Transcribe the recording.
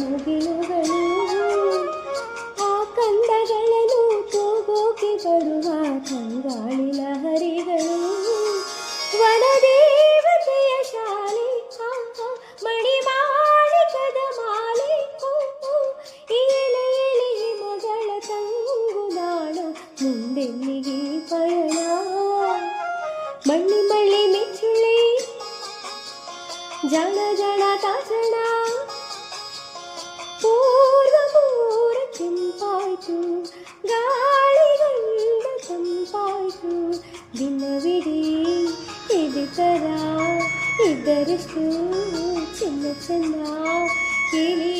ಮುಗಿಲುಗಳು ಆ ಕಂದಗಳನ್ನು ತೂಗೋಕೆ ಬರುವ ಕಂಗಾಳಿ ಲಹರಿಗಳು ವನದೇವತೆಯ ಶಾಲೆ ಮಣಿಮಾಣಿಕದ ಮಾಲೆ ಎಲೆ ಎಲೆ ಮಗಳ ತಂಗುದಾಣ ಮುಂದೆಲ್ಲಿಗೆ ಪಯಣ ಮಳ್ಳಿ ಮಳ್ಳಿ ಮೆಚ್ಚುಳಿ ಜನ ಜನ ತಾಚಣ ಪೂರ್ವ ಪೂರ ಕೆಂಪಾಯ್ತು ಗಾಳಿಗಂಡ ತಂಪಾಯ್ತು ದಿನವಿಡೀ ಇದೇ ಥರ ಇದ್ದರೆಷ್ಟು ಚೆನ್ನ ಚೆನ್ನ ಕೇಳಿ